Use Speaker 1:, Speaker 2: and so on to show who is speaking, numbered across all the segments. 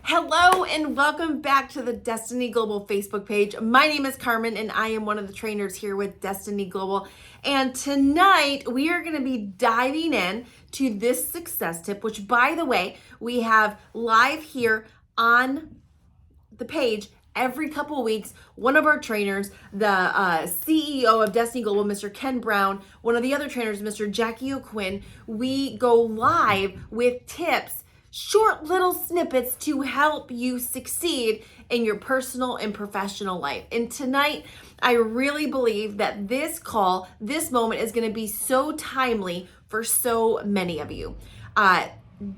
Speaker 1: Hello and welcome back to the Destiny Global Facebook page. My name is Carmen and I am one of the trainers here with Destiny Global. And tonight we are going to be diving in to this success tip, which by the way, we have live here on the page every couple of weeks. One of our trainers, the CEO of Destiny Global, Mr. Ken Brown, one of the other trainers, Mr. Jackie O'Quinn, we go live with tips, short little snippets to help you succeed in your personal and professional life. And tonight, I really believe that this call, this moment is going to be so timely for so many of you.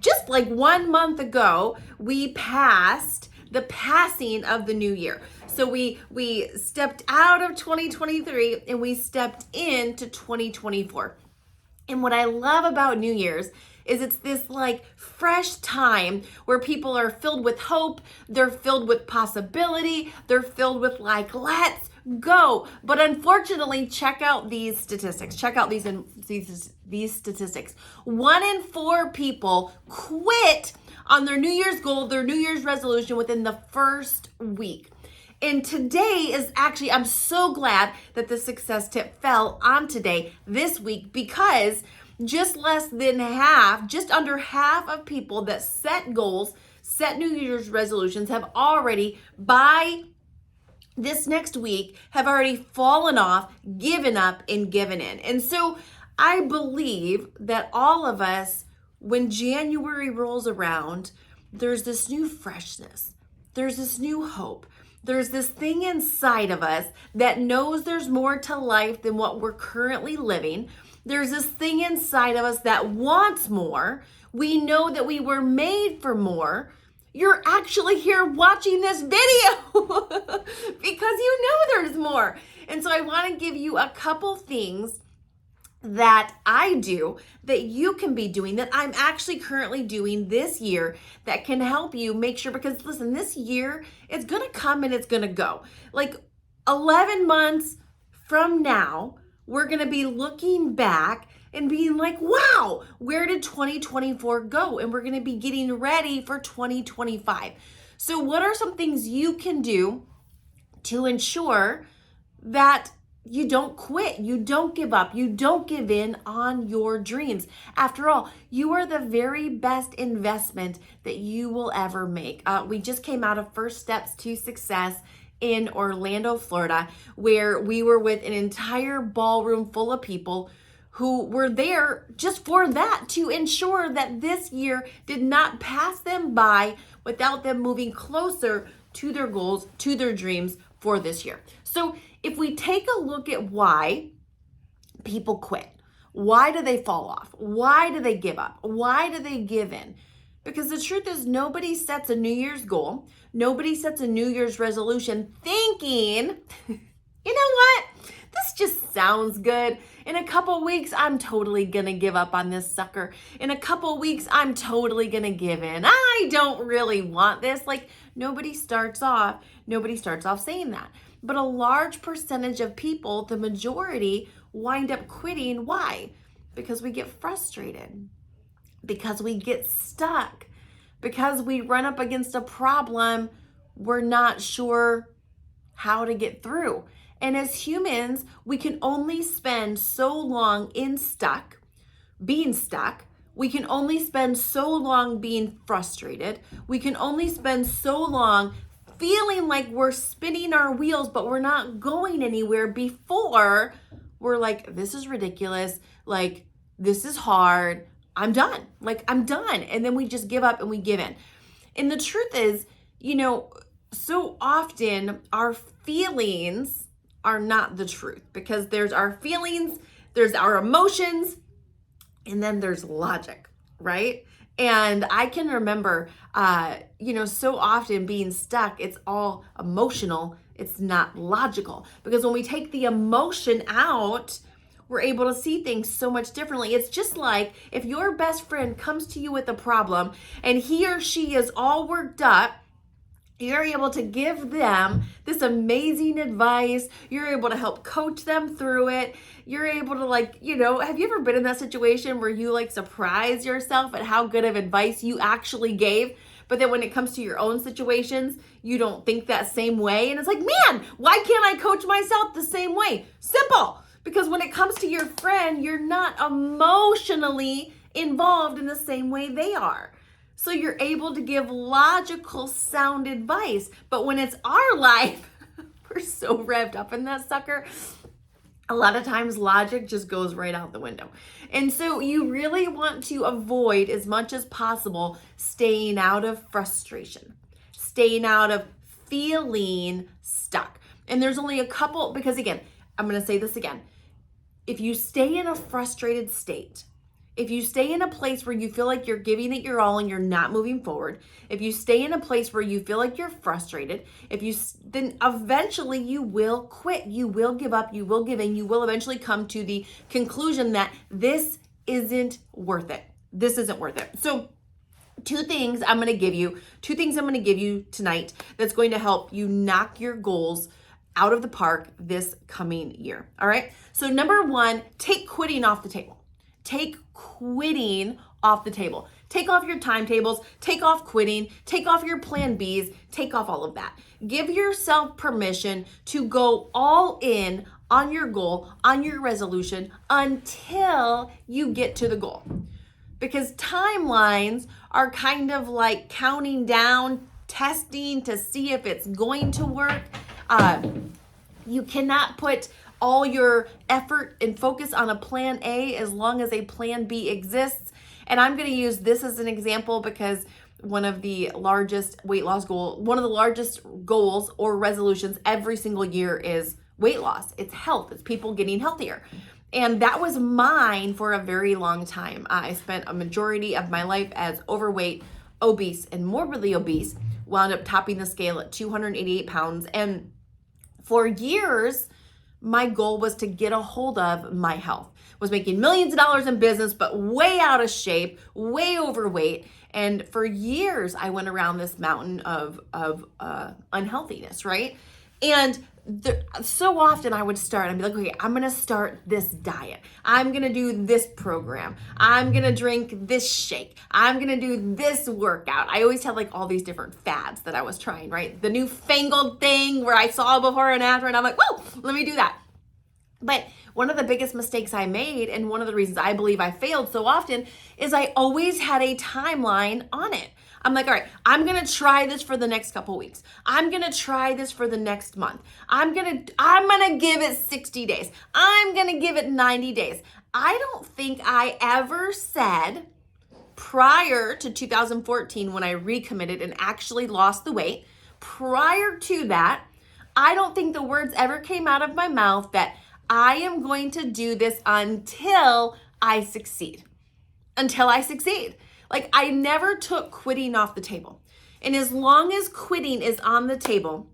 Speaker 1: Just like 1 month ago, we passed the passing of the new year. So we stepped out of 2023 and we stepped into 2024. And what I love about New Year's is it's this like fresh time where people are filled with hope, they're filled with possibility, they're filled with like, let's go. But unfortunately, check out these statistics. Check out these statistics. 1 in 4 people quit on their New Year's goal, their New Year's resolution within the first week. And today is actually, I'm so glad that the success tip fell on today, this week, because just less than half, just under half of people that set goals, set New Year's resolutions have already, by this next week, have already fallen off, given up, and given in. And so I believe that all of us, when January rolls around, there's this new freshness. There's this new hope. There's this thing inside of us that knows there's more to life than what we're currently living. There's this thing inside of us that wants more. We know that we were made for more. You're actually here watching this video because you know there's more. And so I want to give you a couple things that I do, that you can be doing, that I'm actually currently doing this year that can help you make sure, because listen, this year, it's going to come and it's going to go. Like 11 months from now, we're going to be looking back and being like, wow, where did 2024 go? And we're going to be getting ready for 2025. So what are some things you can do to ensure that you don't quit, you don't give up, you don't give in on your dreams? After all, you are the very best investment that you will ever make. We just came out of First Steps to Success in Orlando, Florida, where we were with an entire ballroom full of people who were there just for that, to ensure that this year did not pass them by without them moving closer to their goals, to their dreams for this year. So if we take a look at why people quit, why do they fall off? Why do they give up? Why do they give in? Because the truth is, nobody sets a New Year's goal. Nobody sets a New Year's resolution thinking, you know what? This just sounds good. In a couple weeks, I'm totally gonna give up on this sucker. In a couple weeks, I'm totally gonna give in. I don't really want this. Like, nobody starts off saying that. But a large percentage of people, the majority, wind up quitting. Why? Because we get frustrated, because we get stuck, because we run up against a problem we're not sure how to get through. And as humans, we can only spend so long being stuck. We can only spend so long being frustrated. We can only spend so long feeling like we're spinning our wheels, but we're not going anywhere before we're like, this is ridiculous. Like, this is hard. I'm done. And then we just give up and we give in. And the truth is, so often our feelings are not the truth, because there's our feelings, there's our emotions, and then there's logic, right? And I can remember, so often being stuck, it's all emotional. It's not logical, because when we take the emotion out, we're able to see things so much differently. It's just like if your best friend comes to you with a problem and he or she is all worked up, you're able to give them this amazing advice. You're able to help coach them through it. You're able to have you ever been in that situation where you surprise yourself at how good of advice you actually gave? but then when it comes to your own situations, you don't think that same way. And it's like, man, why can't I coach myself the same way? Simple. Because when it comes to your friend, you're not emotionally involved in the same way they are. So you're able to give logical, sound advice. But when it's our life, we're so revved up in that sucker. A lot of times logic just goes right out the window. And so you really want to avoid as much as possible staying out of frustration, staying out of feeling stuck. And there's only a couple, because again, I'm going to say this again. If you stay in a frustrated state, if you stay in a place where you feel like you're giving it your all and you're not moving forward, if you stay in a place where you feel like you're frustrated, then eventually you will quit, you will give up, you will give in, you will eventually come to the conclusion that this isn't worth it. This isn't worth it. So two things I'm going to give you tonight that's going to help you knock your goals out of the park this coming year. All right. So number one, take quitting off the table. Take quitting off the table. Take off your timetables, take off quitting, take off your plan Bs, take off all of that. Give yourself permission to go all in on your goal, on your resolution until you get to the goal. Because timelines are kind of like counting down, testing to see if it's going to work. You cannot put all your effort and focus on a plan A as long as a plan B exists. And I'm going to use this as an example because one of the largest goals or resolutions every single year is weight loss. It's health. It's people getting healthier. And that was mine for a very long time. I spent a majority of my life as overweight, obese, and morbidly obese, wound up topping the scale at 288 pounds. And for years, my goal was to get a hold of my health. Was making millions of dollars in business, but way out of shape, way overweight. And for years, I went around this mountain of unhealthiness, right? And so often I would start, I'd be like, okay, I'm going to start this diet. I'm going to do this program. I'm going to drink this shake. I'm going to do this workout. I always had like all these different fads that I was trying, right? The newfangled thing where I saw before and after, and I'm like, whoa, let me do that. But one of the biggest mistakes I made, and one of the reasons I believe I failed so often, is I always had a timeline on it. I'm like, all right, I'm going to try this for the next couple weeks. I'm going to try this for the next month. I'm going to give it 60 days. I'm going to give it 90 days. I don't think I ever said prior to 2014 when I recommitted and actually lost the weight, prior to that, I don't think the words ever came out of my mouth that I am going to do this until I succeed. Until I succeed. Like I never took quitting off the table. And as long as quitting is on the table,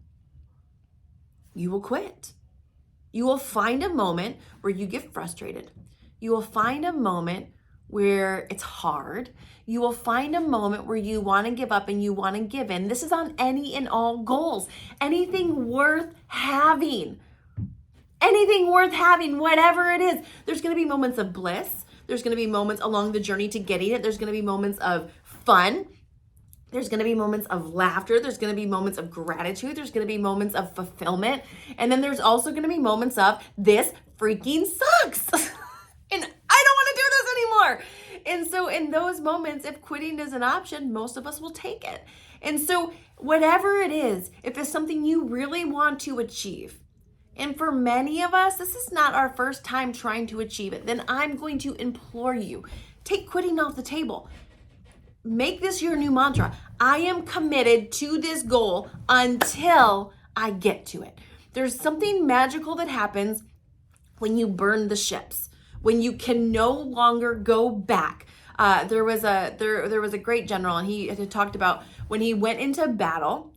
Speaker 1: you will quit. You will find a moment where you get frustrated. You will find a moment where it's hard. You will find a moment where you want to give up and you want to give in. This is on any and all goals. Anything worth having. Anything worth having, whatever it is. There's going to be moments of bliss. There's going to be moments along the journey to getting it. There's going to be moments of fun. There's going to be moments of laughter. There's going to be moments of gratitude. There's going to be moments of fulfillment. And then there's also going to be moments of this freaking sucks. And I don't want to do this anymore. And so in those moments, if quitting is an option, most of us will take it. And so whatever it is, if it's something you really want to achieve, and for many of us, this is not our first time trying to achieve it, then I'm going to implore you, take quitting off the table. Make this your new mantra. I am committed to this goal until I get to it. There's something magical that happens when you burn the ships, when you can no longer go back. There was a great general, and he had talked about when he went into battle,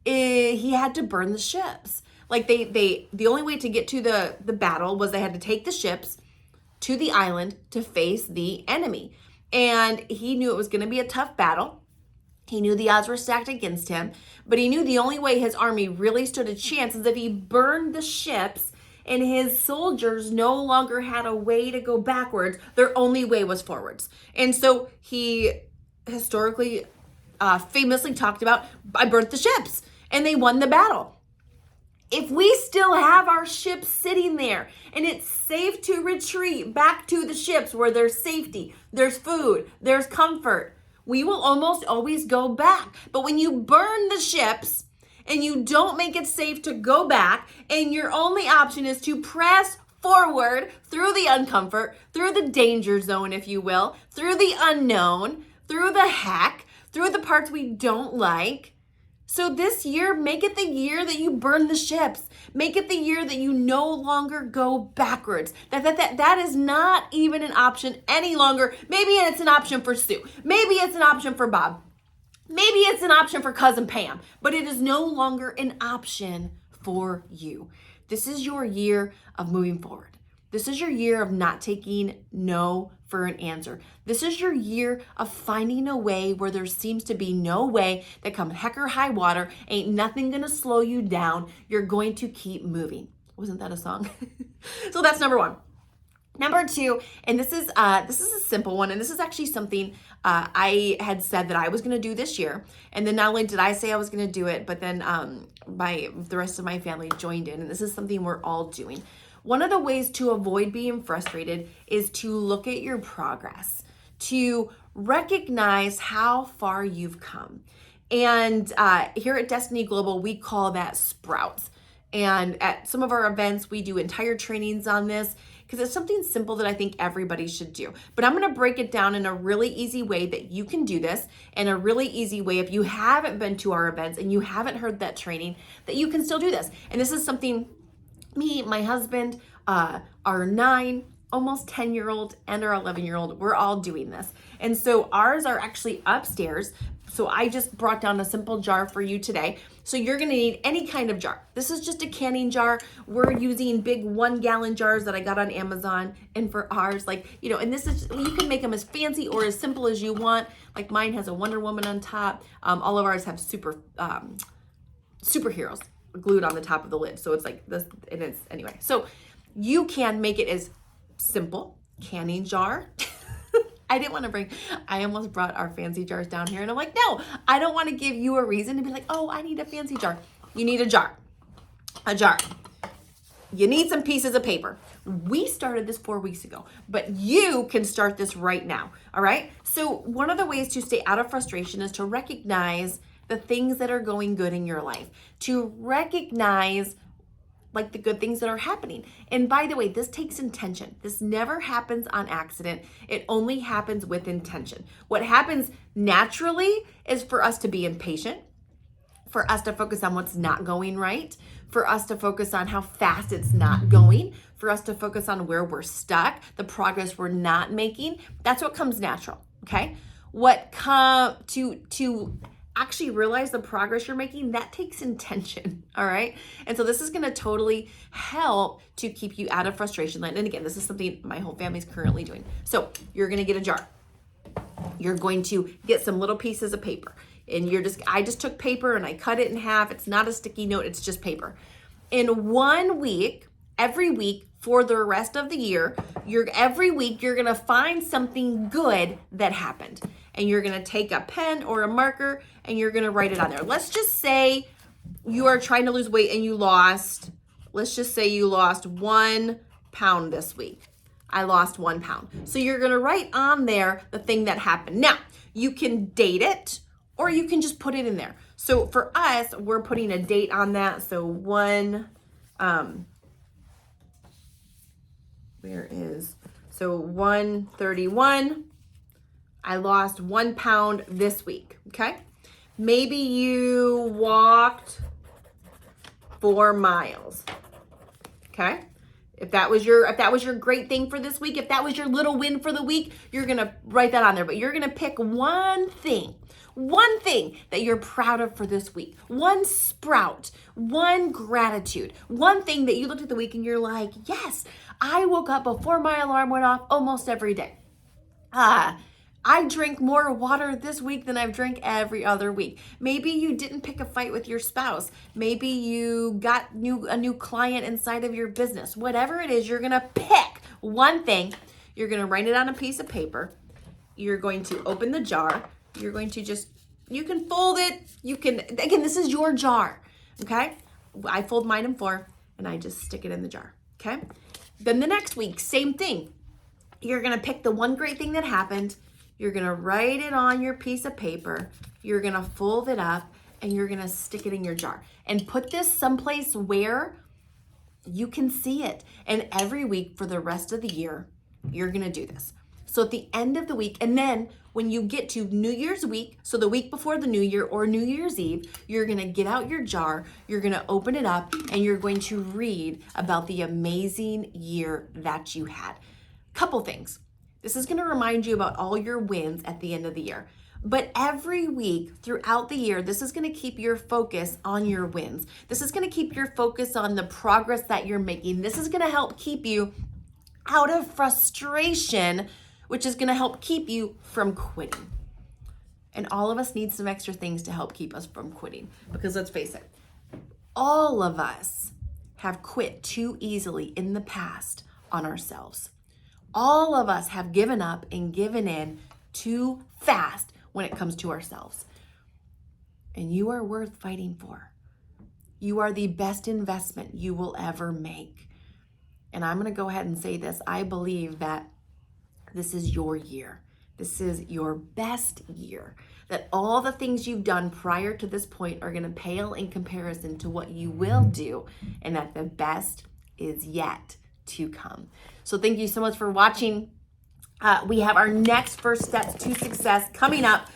Speaker 1: he had to burn the ships. Like the only way to get to the battle was they had to take the ships to the island to face the enemy. And he knew it was going to be a tough battle. He knew the odds were stacked against him, but he knew the only way his army really stood a chance is if he burned the ships and his soldiers no longer had a way to go backwards. Their only way was forwards. And so he historically famously talked about, I burnt the ships and they won the battle. If we still have our ships sitting there and it's safe to retreat back to the ships where there's safety, there's food, there's comfort, we will almost always go back. But when you burn the ships and you don't make it safe to go back, and your only option is to press forward through the uncomfort, through the danger zone, if you will, through the unknown, through the heck, through the parts we don't like. So this year, make it the year that you burn the ships. Make it the year that you no longer go backwards. That is not even an option any longer. Maybe it's an option for Sue. Maybe it's an option for Bob. Maybe it's an option for Cousin Pam. But it is no longer an option for you. This is your year of moving forward. This is your year of not taking no for an answer. This is your year of finding a way where there seems to be no way, that come heck or high water, ain't nothing gonna slow you down. You're going to keep moving. Wasn't that a song? So that's number one. Number two, and this is a simple one, and this is actually something I had said that I was going to do this year, and then not only did I say I was going to do it, but then the rest of my family joined in, and this is something we're all doing. One of the ways to avoid being frustrated is to look at your progress, to recognize how far you've come. And here at Destiny Global, we call that sprouts. And at some of our events, we do entire trainings on this because it's something simple that I think everybody should do. But I'm going to break it down in a really easy way that you can do this, and a really easy way, if you haven't been to our events and you haven't heard that training, that you can still do this. And this is something me, my husband, our 9, almost 10-year-old, and our 11-year-old, we're all doing this. And so ours are actually upstairs. So I just brought down a simple jar for you today. So you're gonna need any kind of jar. This is just a canning jar. We're using big 1-gallon jars that I got on Amazon. And for ours, and this is, you can make them as fancy or as simple as you want. Like mine has a Wonder Woman on top. All of ours have superheroes glued on the top of the lid. So it's like this, and it's, anyway. So you can make it as simple, canning jar. I almost brought our fancy jars down here, and I'm like, no, I don't want to give you a reason to be like, oh, I need a fancy jar. You need a jar. You need some pieces of paper. We started this 4 weeks ago, but you can start this right now, all right? So one of the ways to stay out of frustration is to recognize the things that are going good in your life, to recognize the good things that are happening. And by the way, this takes intention. This never happens on accident. It only happens with intention. What happens naturally is for us to be impatient, for us to focus on what's not going right, for us to focus on how fast it's not going, for us to focus on where we're stuck, the progress we're not making. That's what comes natural, okay? To actually realize the progress you're making, that takes intention, all right? And so this is gonna totally help to keep you out of frustration land. And again, this is something my whole family's currently doing. So you're gonna get a jar. You're going to get some little pieces of paper. And I just took paper and I cut it in half. It's not a sticky note, it's just paper. In 1 week, every week for the rest of the year, every week you're gonna find something good that happened. And you're gonna take a pen or a marker and you're gonna write it on there. Let's just say you are trying to lose weight and let's just say you lost 1 pound this week. I lost 1 pound. So you're gonna write on there the thing that happened. Now, you can date it or you can just put it in there. So for us, we're putting a date on that. So 1/31. I lost 1 pound this week, okay? Maybe you walked 4 miles, okay? If that was your great thing for this week, if that was your little win for the week, you're gonna write that on there. But you're gonna pick one thing that you're proud of for this week. One sprout, one gratitude, one thing that you looked at the week and you're like, yes, I woke up before my alarm went off almost every day. I drank more water this week than I've drank every other week. Maybe you didn't pick a fight with your spouse. Maybe you got a new client inside of your business. Whatever it is, you're gonna pick one thing. You're gonna write it on a piece of paper. You're going to open the jar. You're going to just, You can fold it. You can, again, this is your jar, okay? I fold mine in 4 and I just stick it in the jar, okay? Then the next week, same thing. You're gonna pick the one great thing that happened. You're gonna write it on your piece of paper. You're gonna fold it up and you're gonna stick it in your jar. And put this someplace where you can see it. And every week for the rest of the year, you're gonna do this. So at the end of the week, and then when you get to New Year's week, so the week before the New Year or New Year's Eve, you're gonna get out your jar, you're gonna open it up, and you're going to read about the amazing year that you had. Couple things. This is gonna remind you about all your wins at the end of the year. But every week throughout the year, this is gonna keep your focus on your wins. This is gonna keep your focus on the progress that you're making. This is gonna help keep you out of frustration, which is gonna help keep you from quitting. And all of us need some extra things to help keep us from quitting. Because let's face it, all of us have quit too easily in the past on ourselves. All of us have given up and given in too fast when it comes to ourselves. And you are worth fighting for. You are the best investment you will ever make. And I'm going to go ahead and say this. I believe that this is your year. This is your best year. That all the things you've done prior to this point are going to pale in comparison to what you will do, and that the best is yet to come. So thank you so much for watching. We have our next First Steps to Success coming up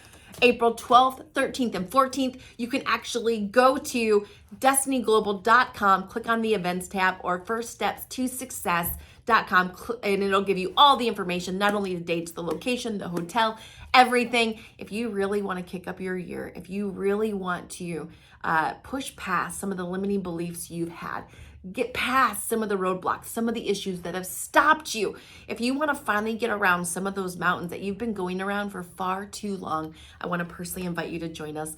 Speaker 1: April 12th, 13th, and 14th. You can actually go to destinyglobal.com, click on the events tab, or firststepstosuccess.com, and it'll give you all the information, not only the dates, the location, the hotel, everything. If you really want to kick up your year, if you really want to push past some of the limiting beliefs you've had, get past some of the roadblocks, some of the issues that have stopped you. If you want to finally get around some of those mountains that you've been going around for far too long, I want to personally invite you to join us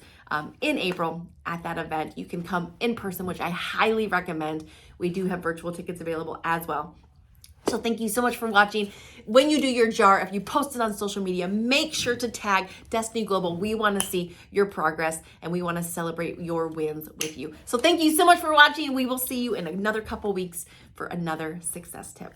Speaker 1: in April at that event. You can come in person, which I highly recommend. We do have virtual tickets available as well. So thank you so much for watching. When you do your jar, if you post it on social media, make sure to tag Destiny Global. We want to see your progress and we want to celebrate your wins with you. So thank you so much for watching. We will see you in another couple weeks for another success tip.